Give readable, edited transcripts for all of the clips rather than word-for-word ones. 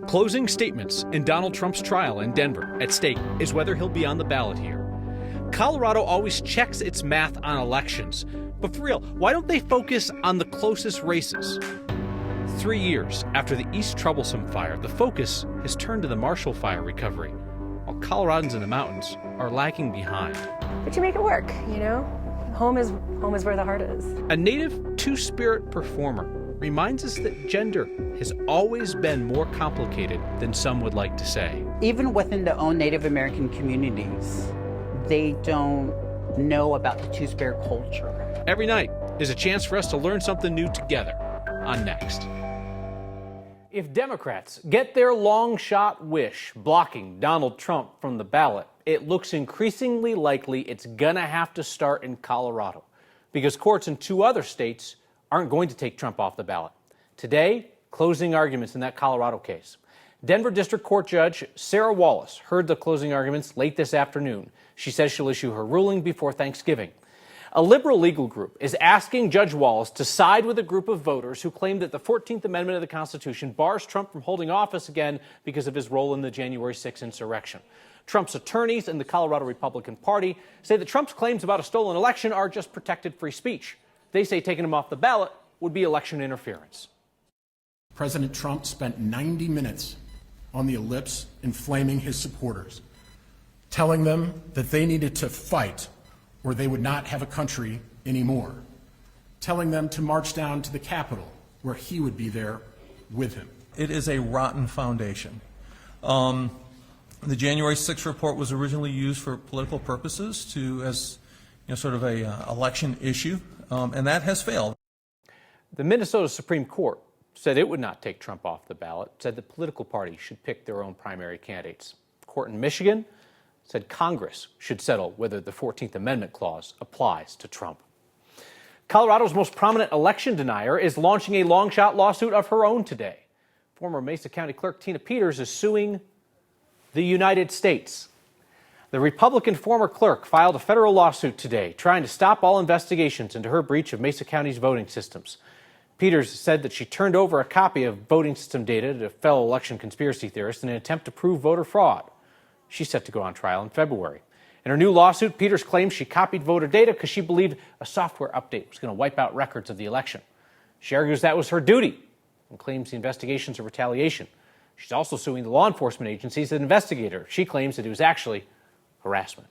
Closing statements in Donald Trump's trial in Denver. At stake is whether he'll be on the ballot here. Colorado always checks its math on elections. But for real, why don't they focus on the closest races? 3 years after the East Troublesome fire, the focus has turned to the Marshall Fire recovery, while Coloradans in the mountains are lagging behind. But you make it work, you know? Home is where the heart is. A native two-spirit performer reminds us that gender has always been more complicated than some would like to say. Even within their own Native American communities, they don't know about the two-spirit culture. Every night is a chance for us to learn something new together on Next. If Democrats get their long shot wish blocking Donald Trump from the ballot, it looks increasingly likely it's gonna have to start in Colorado, because courts in 2 other states aren't going to take Trump off the ballot. Today, closing arguments in that Colorado case. Denver District Court Judge Sarah Wallace heard the closing arguments late this afternoon. She says she'll issue her ruling before Thanksgiving. A liberal legal group is asking Judge Wallace to side with a group of voters who claim that the 14th Amendment of the Constitution bars Trump from holding office again because of his role in the January 6th insurrection. Trump's attorneys and the Colorado Republican Party say that Trump's claims about a stolen election are just protected free speech. They say taking him off the ballot would be election interference. President Trump spent 90 minutes on the ellipse inflaming his supporters, telling them that they needed to fight or they would not have a country anymore, telling them to march down to the Capitol where he would be there with him. It is a rotten foundation. The January 6th report was originally used for political purposes as sort of a election issue, and that has failed. The Minnesota Supreme Court said it would not take Trump off the ballot, said the political parties should pick their own primary candidates. Court in Michigan said Congress should settle whether the 14th Amendment clause applies to Trump. Colorado's most prominent election denier is launching a long-shot lawsuit of her own today. Former Mesa County Clerk Tina Peters is suing the United States. The Republican former clerk filed a federal lawsuit today trying to stop all investigations into her breach of Mesa County's voting systems. Peters said that she turned over a copy of voting system data to fellow election conspiracy theorists in an attempt to prove voter fraud. She's set to go on trial in February. In her new lawsuit, Peters claims she copied voter data because she believed a software update was going to wipe out records of the election. She argues that was her duty and claims the investigations are retaliation. She's also suing the law enforcement agencies that investigate her. She claims that it was actually harassment.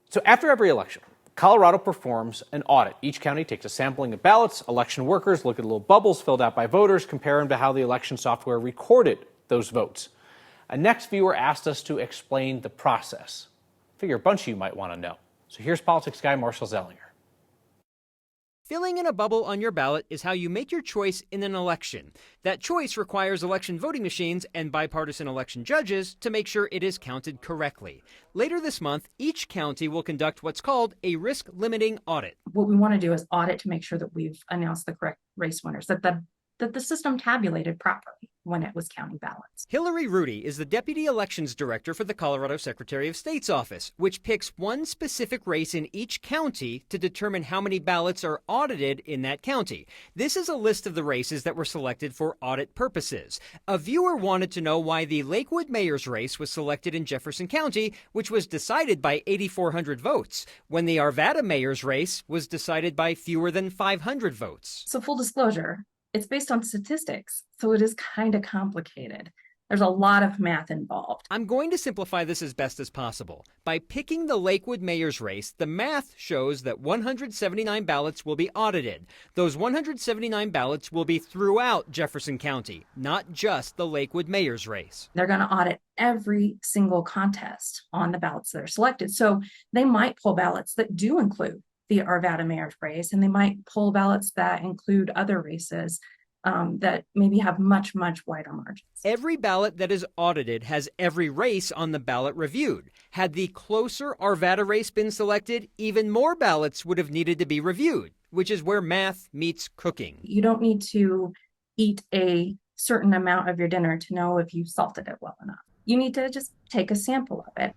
So after every election, Colorado performs an audit. Each county takes a sampling of ballots. Election workers look at little bubbles filled out by voters, compare them to how the election software recorded those votes. A Next viewer asked us to explain the process. Figure a bunch of you might want to know. So here's politics guy Marshall Zellinger. Filling in a bubble on your ballot is how you make your choice in an election. That choice requires election voting machines and bipartisan election judges to make sure it is counted correctly. Later this month, each county will conduct what's called a risk-limiting audit. What we want to do is audit to make sure that we've announced the correct race winners, that the system tabulated properly when it was counting ballots. Hillary Rudy is the Deputy Elections Director for the Colorado Secretary of State's office, which picks one specific race in each county to determine how many ballots are audited in that county. This is a list of the races that were selected for audit purposes. A viewer wanted to know why the Lakewood mayor's race was selected in Jefferson County, which was decided by 8,400 votes, when the Arvada mayor's race was decided by fewer than 500 votes. So full disclosure, it's based on statistics, so it is kind of complicated. There's a lot of math involved. I'm going to simplify this as best as possible. By picking the Lakewood mayor's race, the math shows that 179 ballots will be audited. Those 179 ballots will be throughout Jefferson County, not just the Lakewood mayor's race. They're going to audit every single contest on the ballots that are selected. So they might pull ballots that do include the Arvada mayor's race, and they might pull ballots that include other races that maybe have much, much wider margins. Every ballot that is audited has every race on the ballot reviewed. Had the closer Arvada race been selected, even more ballots would have needed to be reviewed, which is where math meets cooking. You don't need to eat a certain amount of your dinner to know if you salted it well enough. You need to just take a sample of it.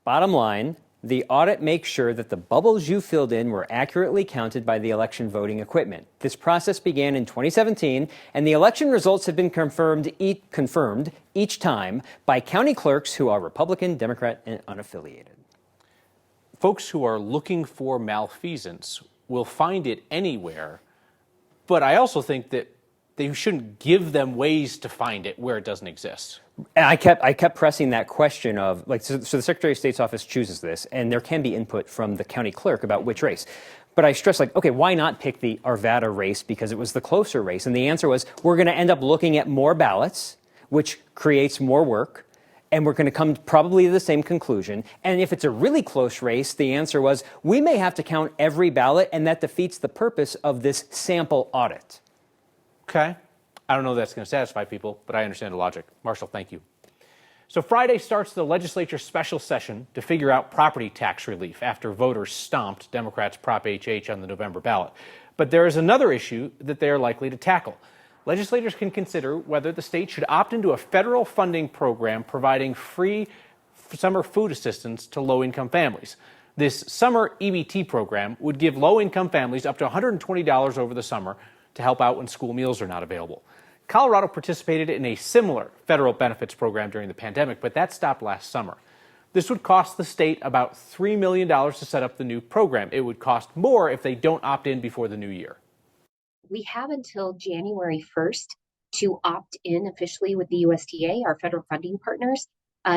Bottom line, The audit makes sure that the bubbles you filled in were accurately counted by the election voting equipment. This process began in 2017, and the election results have been confirmed each time by county clerks who are Republican, Democrat, and unaffiliated. Folks who are looking for malfeasance will find it anywhere, but I also think that they shouldn't give them ways to find it where it doesn't exist. And I kept pressing that question of, so the Secretary of State's office chooses this, and there can be input from the county clerk about which race. But I stressed, okay, why not pick the Arvada race because it was the closer race? And the answer was, we're going to end up looking at more ballots, which creates more work, and we're going to come probably to the same conclusion. And if it's a really close race, the answer was, we may have to count every ballot, and that defeats the purpose of this sample audit. Okay. I don't know if that's going to satisfy people, but I understand the logic. Marshall, thank you. So Friday starts the legislature's special session to figure out property tax relief after voters stomped Democrats' Prop HH on the November ballot. But there is another issue that they are likely to tackle. Legislators can consider whether the state should opt into a federal funding program providing free summer food assistance to low-income families. This summer EBT program would give low-income families up to $120 over the summer to help out when school meals are not available. Colorado participated in a similar federal benefits program during the pandemic, but that stopped last summer. This would cost the state about $3 million to set up the new program. It would cost more if they don't opt in before the new year. We have until January 1st to opt in officially with the USDA, our federal funding partners,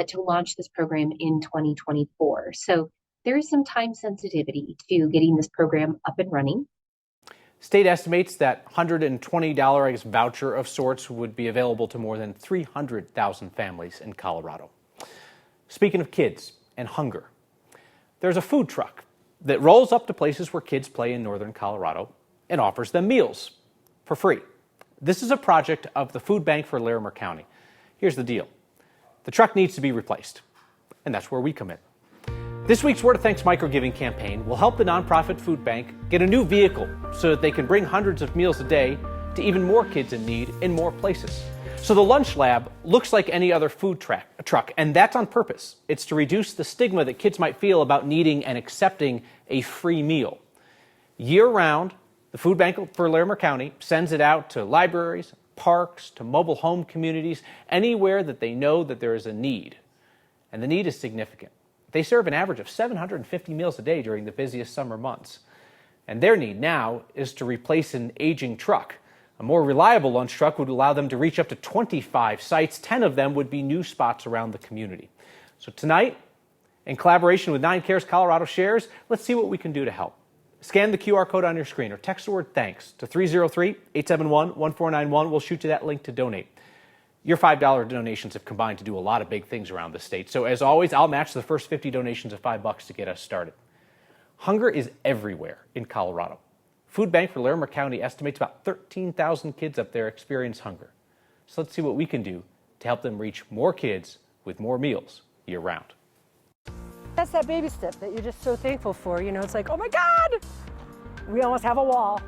to launch this program in 2024. So there is some time sensitivity to getting this program up and running. State estimates that $120 voucher of sorts would be available to more than 300,000 families in Colorado. Speaking of kids and hunger, there's a food truck that rolls up to places where kids play in northern Colorado and offers them meals for free. This is a project of the Food Bank for Larimer County. Here's the deal. The truck needs to be replaced, and that's where we come in. This week's Word of Thanks microgiving campaign will help the nonprofit food bank get a new vehicle so that they can bring hundreds of meals a day to even more kids in need in more places. So the lunch lab looks like any other food truck, and that's on purpose. It's to reduce the stigma that kids might feel about needing and accepting a free meal. Year-round, the Food Bank for Larimer County sends it out to libraries, parks, to mobile home communities, anywhere that they know that there is a need. And the need is significant. They serve an average of 750 meals a day during the busiest summer months. And their need now is to replace an aging truck. A more reliable lunch truck would allow them to reach up to 25 sites. 10 of them would be new spots around the community. So tonight, in collaboration with 9 Cares Colorado Shares, let's see what we can do to help. Scan the QR code on your screen or text the word THANKS to 303-871-1491. We'll shoot you that link to donate. Your $5 donations have combined to do a lot of big things around the state. So as always, I'll match the first 50 donations of $5 to get us started. Hunger is everywhere in Colorado. Food Bank for Larimer County estimates about 13,000 kids up there experience hunger. So let's see what we can do to help them reach more kids with more meals year-round. That's that baby step that you're just so thankful for. You know, it's like, oh my God, we almost have a wall.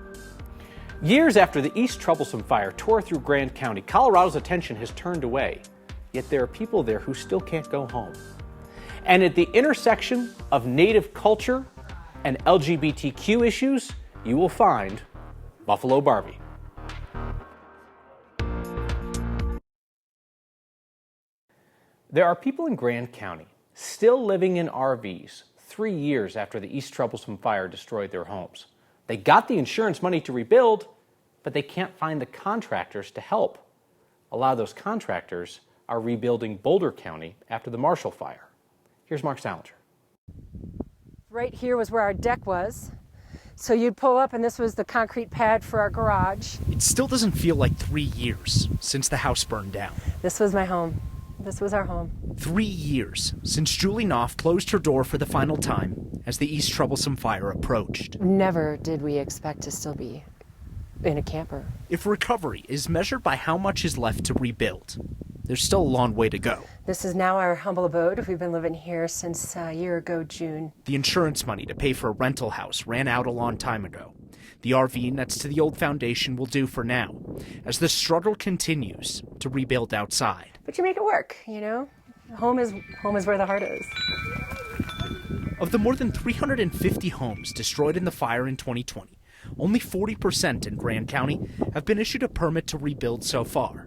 Years after the East Troublesome Fire tore through Grand County, Colorado's attention has turned away. Yet there are people there who still can't go home. And at the intersection of Native culture and LGBTQ issues, you will find Buffalo Barbie. There are people in Grand County still living in RVs 3 years after the East Troublesome Fire destroyed their homes. They got the insurance money to rebuild, but they can't find the contractors to help. A lot of those contractors are rebuilding Boulder County after the Marshall Fire. Here's Mark Salinger. Right here was where our deck was. So you'd pull up and this was the concrete pad for our garage. It still doesn't feel like 3 years since the house burned down. This was my home. This was our home. 3 years since Julie Knopf closed her door for the final time as the East Troublesome Fire approached. Never did we expect to still be in a camper. If recovery is measured by how much is left to rebuild, there's still a long way to go. This is now our humble abode. We've been living here since a year ago, June. The insurance money to pay for a rental house ran out a long time ago. The RV next to the old foundation will do for now, as the struggle continues to rebuild outside. But you make it work, you know? Home is where the heart is. Of the more than 350 homes destroyed in the fire in 2020, only 40% in Grand County have been issued a permit to rebuild so far.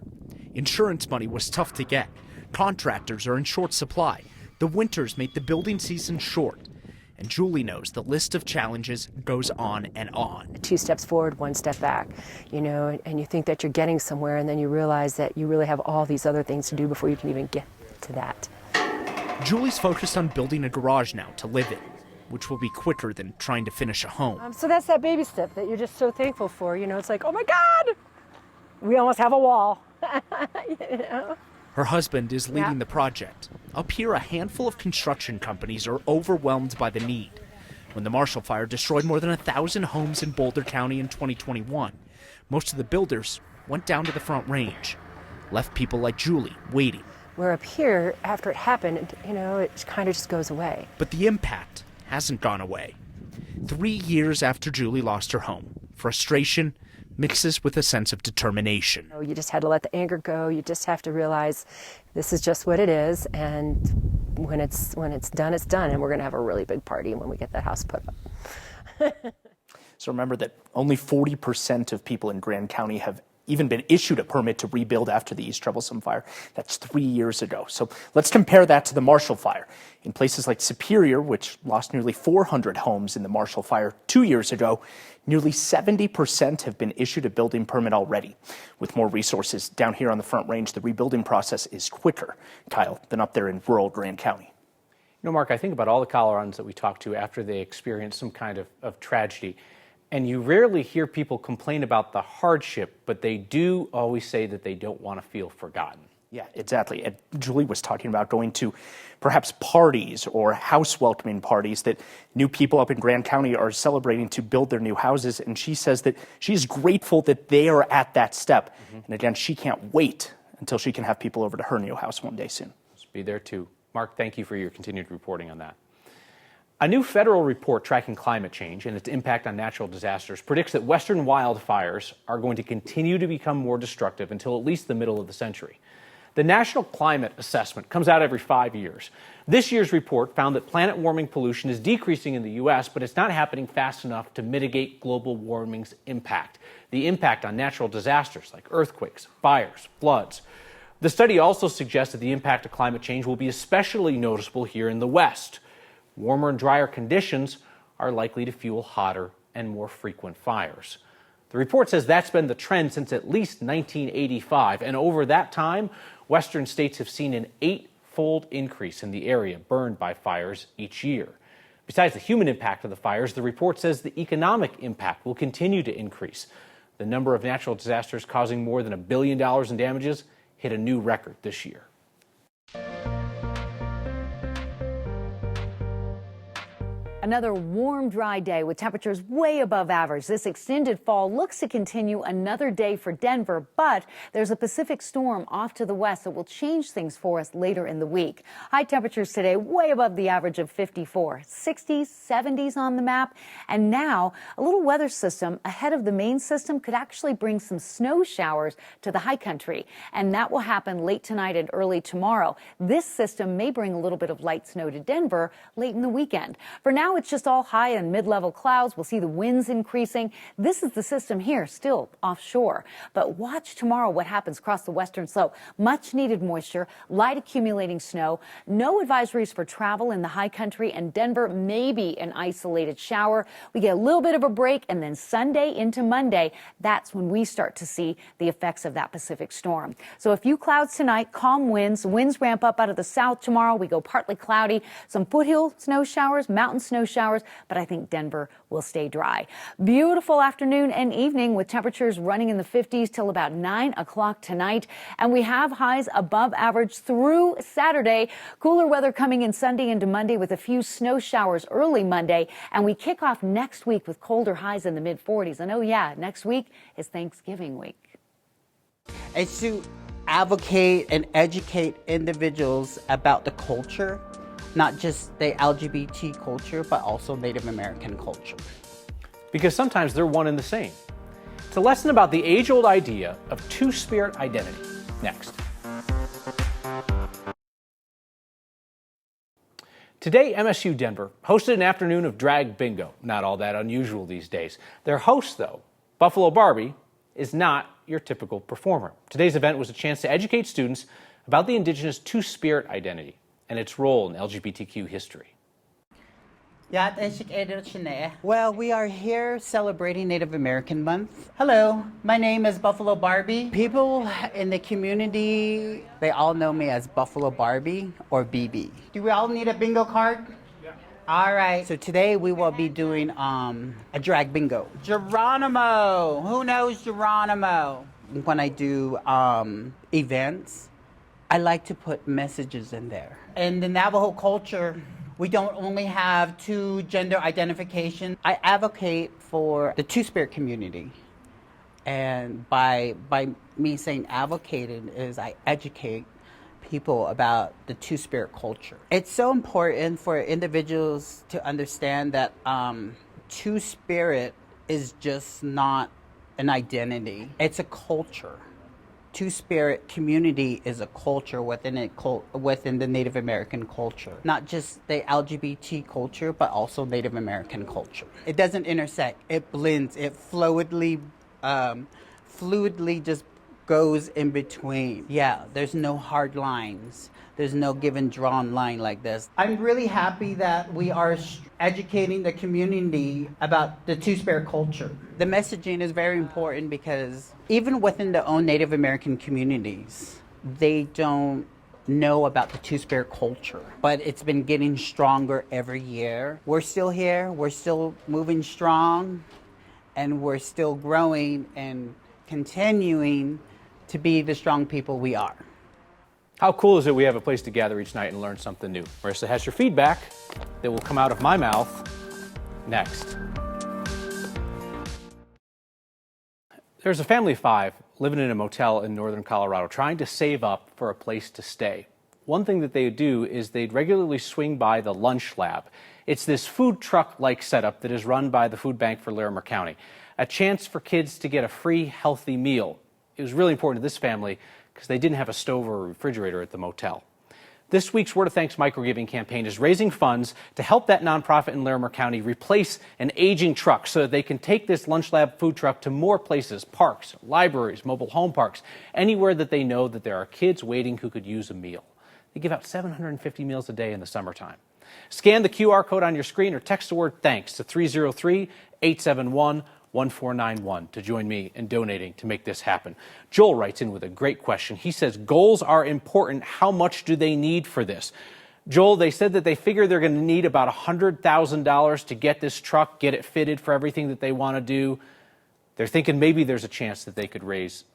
Insurance money was tough to get. Contractors are in short supply. The winters made the building season short. And Julie knows the list of challenges goes on and on. 2 steps forward, 1 step back, and you think that you're getting somewhere, and then you realize that you really have all these other things to do before you can even get to that. Julie's focused on building a garage now to live in, which will be quicker than trying to finish a home. So that's that baby step that you're just so thankful for. It's like, oh my God, we almost have a wall. Her husband is leading the project. Up here, a handful of construction companies are overwhelmed by the need. When the Marshall Fire destroyed more than 1,000 homes in Boulder County in 2021, most of the builders went down to the Front Range, left people like Julie waiting. Where up here, after it happened, it kind of just goes away. But the impact hasn't gone away. 3 years after Julie lost her home, frustration mixes with a sense of determination. You just had to let the anger go. You just have to realize this is just what it is, and when it's done, it's done, and we're going to have a really big party when we get that house put up. So remember that only 40% of people in Grand County have even been issued a permit to rebuild after the East Troublesome Fire. That's 3 years ago. So let's compare that to the Marshall Fire. In places like Superior, which lost nearly 400 homes in the Marshall Fire 2 years ago, nearly 70% have been issued a building permit already. With more resources down here on the Front Range, the rebuilding process is quicker, Kyle, than up there in rural Grand County. Mark, I think about all the Coloradans that we talk to after they experience some kind of tragedy. And you rarely hear people complain about the hardship, but they do always say that they don't want to feel forgotten. Yeah, exactly. And Julie was talking about going to perhaps parties or house welcoming parties that new people up in Grand County are celebrating to build their new houses. And she says that she's grateful that they are at that step. And again, she can't wait until she can have people over to her new house one day soon. Just be there too. Mark, thank you for your continued reporting on that. A new federal report tracking climate change and its impact on natural disasters predicts that western wildfires are going to continue to become more destructive until at least the middle of the century. The National Climate Assessment comes out every 5 years. This year's report found that planet warming pollution is decreasing in the U.S., but it's not happening fast enough to mitigate global warming's impact, the impact on natural disasters like earthquakes, fires, floods. The study also suggests that the impact of climate change will be especially noticeable here in the West. Warmer and drier conditions are likely to fuel hotter and more frequent fires. The report says that's been the trend since at least 1985, and over that time, Western states have seen an 8-fold increase in the area burned by fires each year. Besides the human impact of the fires, the report says the economic impact will continue to increase. The number of natural disasters causing more than $1 billion in damages hit a new record this year. Another warm, dry day with temperatures way above average. This extended fall looks to continue another day for Denver, but there's a Pacific storm off to the west that will change things for us later in the week. High temperatures today way above the average of 54, 60s, 70s on the map. And now a little weather system ahead of the main system could actually bring some snow showers to the high country. And that will happen late tonight and early tomorrow. This system may bring a little bit of light snow to Denver late in the weekend. For now, it's just all high and mid-level clouds. We'll see the winds increasing. This is the system here, still offshore. But watch tomorrow what happens across the western slope. Much needed moisture, light accumulating snow, no advisories for travel in the high country, and Denver maybe an isolated shower. We get a little bit of a break, and then Sunday into Monday, that's when we start to see the effects of that Pacific storm. So a few clouds tonight, calm winds. Winds ramp up out of the south tomorrow. We go partly cloudy, some foothill snow showers, mountain snow showers, but I think Denver will stay dry. Beautiful afternoon and evening with temperatures running in the 50s till about 9 o'clock tonight. And we have highs above average through Saturday. Cooler weather coming in Sunday into Monday with a few snow showers early Monday. And we kick off next week with colder highs in the mid 40s. And oh yeah, next week is Thanksgiving week. It's to advocate and educate individuals about the culture, not just the LGBT culture, but also Native American culture. Because sometimes they're one and the same. It's a lesson about the age-old idea of two-spirit identity. Next. Today, MSU Denver hosted an afternoon of drag bingo. Not all that unusual these days. Their host, though, Buffalo Barbie, is not your typical performer. Today's event was a chance to educate students about the indigenous Two-Spirit identity and its role in LGBTQ history. Well, we are here celebrating Native American Month. Hello, my name is Buffalo Barbie. People in the community, they all know me as Buffalo Barbie or BB. Do we all need a bingo card? Yeah. All right, so today we will be doing a drag bingo. Geronimo, who knows Geronimo? When I do events, I like to put messages in there. In the Navajo culture, we don't only have two gender identification. I advocate for the Two-Spirit community. And by me saying advocated is I educate people about the Two-Spirit culture. It's so important for individuals to understand that Two-Spirit is just not an identity. It's a culture. Two-Spirit community is a culture within the Native American culture. Not just the LGBT culture, but also Native American culture. It doesn't intersect, it blends, it fluidly just goes in between. Yeah, there's no hard lines. There's no given drawn line like this. I'm really happy that we are educating the community about the Two-Spirit culture. The messaging is very important because even within the own Native American communities, they don't know about the Two-Spirit culture, but it's been getting stronger every year. We're still here, we're still moving strong, and we're still growing and continuing to be the strong people we are. How cool is it we have a place to gather each night and learn something new? Marissa has your feedback that will come out of my mouth next. There's a family of 5 living in a motel in northern Colorado trying to save up for a place to stay. One thing that they would do is they'd regularly swing by the lunch lab. It's this food truck-like setup that is run by the Food Bank for Larimer County. A chance for kids to get a free, healthy meal. It was really important to this family because they didn't have a stove or a refrigerator at the motel. This week's Word of Thanks microgiving campaign is raising funds to help that nonprofit in Larimer County replace an aging truck so that they can take this lunch lab food truck to more places, parks, libraries, mobile home parks, anywhere that they know that there are kids waiting who could use a meal. They give out 750 meals a day in the summertime. Scan the QR code on your screen or text the word THANKS to 303-871-1491 to join me in donating to make this happen. Joel writes in with a great question. He says, goals are important. How much do they need for this? Joel, they said that they figure they're going to need about $100,000 to get this truck, get it fitted for everything that they want to do. They're thinking maybe there's a chance that they could raise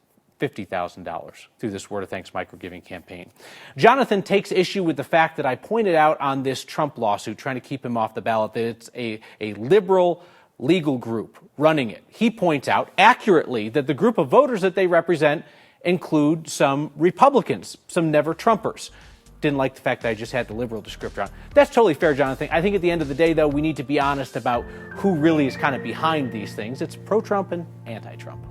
$50,000 through this Word of Thanks microgiving campaign. Jonathan takes issue with the fact that I pointed out on this Trump lawsuit trying to keep him off the ballot that it's a liberal legal group running it. He points out accurately that the group of voters that they represent include some Republicans, some never-Trumpers. Didn't like the fact that I just had the liberal descriptor on. That's totally fair, Jonathan. I think at the end of the day, though, we need to be honest about who really is kind of behind these things. It's pro-Trump and anti-Trump.